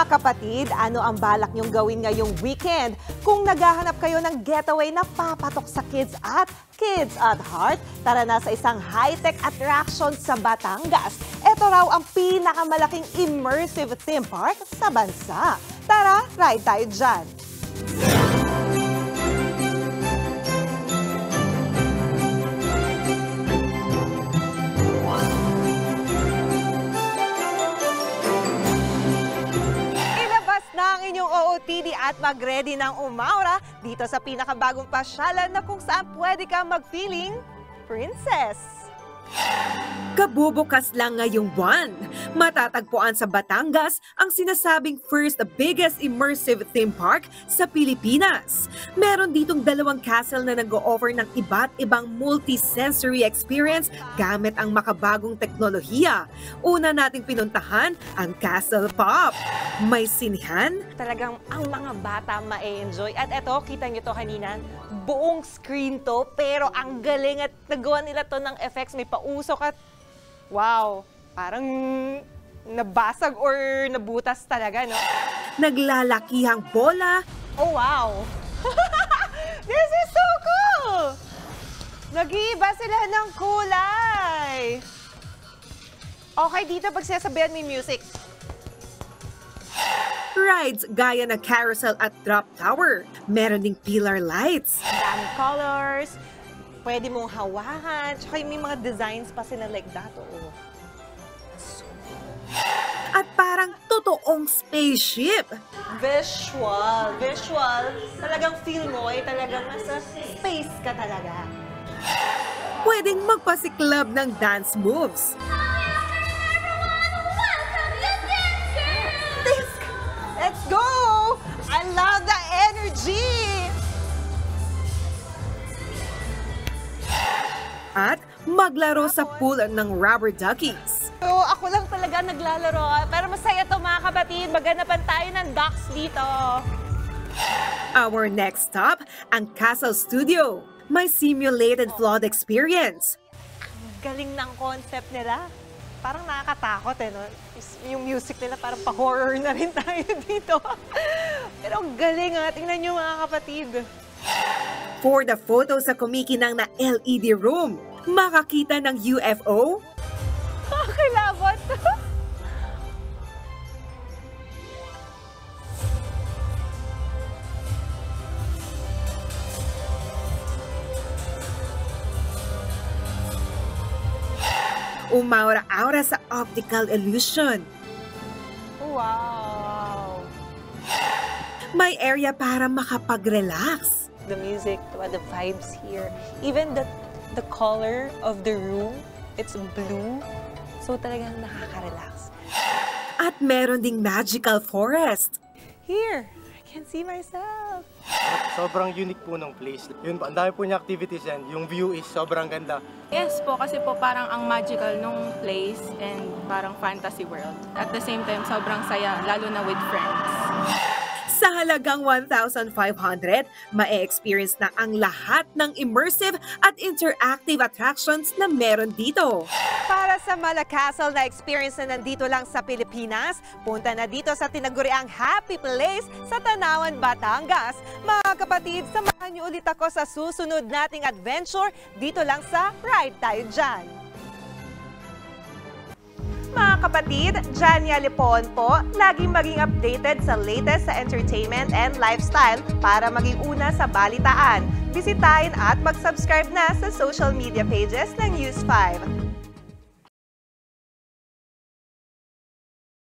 Mga kapatid, ano ang balak niyong gawin ngayong weekend? Kung naghahanap kayo ng getaway na papatok sa kids at heart, tara na sa isang high-tech attraction sa Batangas. Ito raw ang pinakamalaking immersive theme park sa bansa. Tara, ride tayo dyan! Ang inyong OOTD at mag-ready ng umaura dito sa pinakabagong pasyalan na kung saan pwede ka mag-feeling princess. Kabubukas lang ngayong buwan, matatagpuan sa Batangas ang sinasabing first biggest immersive theme park sa Pilipinas. Meron ditong 2 castle na nag-o-offer ng iba't ibang multi-sensory experience gamit ang makabagong teknolohiya. Una nating pinuntahan ang Castle Pop. May sinihan. Talagang ang mga bata ma-enjoy. At eto, kita nyo to kanina, buong screen to, pero ang galing at nagawa nila to ng effects. May pausok at wow, parang nabasag or nabutas talaga, no? Naglalakihang bola. Oh, wow! This is so cool! Nag-iiba sila ng kulay. Okay, dito pag sinasabihan may music. Rides gaya na carousel at drop tower. Meron ding pillar lights. Daming colors. Pwede mong hawakan. Tsaka may mga designs pa sila like that. Oh. At parang totoong spaceship. Visual. Talagang feel mo ay talagang nasa space ka talaga. Pwedeng magpasiklab ng dance moves. Let's go! I love the energy! At maglaro sa pool ng rubber duckies. So, ako lang talaga naglalaro. Pero masaya to mga kapatid. Maganapan tayo ng ducks dito. Our next stop, ang Castle Studio. May simulated flood experience. Galing ng concept nila. Parang nakakatakot no? Yung music nila parang pa-horror na rin tayo dito. Pero galing tingnan nyo mga kapatid. For the photo sa kumikinang na LED room, makakita ng UFO. Kilabot! Umaura-aura sa optical illusion. Wow! May area para makapag-relax. The music, the vibes here, even the color of the room, it's blue. So talagang nakaka-relax. At meron ding magical forest. Here, I can see myself. Sobrang unique po ng place. Yun po, ang dami po niya activities and yung view is sobrang ganda. Yes po, kasi po parang ang magical nung place and parang fantasy world. At the same time, sobrang saya, lalo na with friends. Sa halagang 1,500, ma-experience na ang lahat ng immersive at interactive attractions na meron dito. Para sa Malacastle na experience na nandito lang sa Pilipinas, punta na dito sa tinaguriang Happy Place sa Tanawan, Batangas. Mga kapatid, samahan niyo ulit ako sa susunod nating adventure dito lang sa Ride Tayo Dyan. Mga kapatid, Jania Lipon po, laging maging updated sa latest sa entertainment and lifestyle para maging una sa balitaan. Bisitahin at mag-subscribe na sa social media pages ng News 5.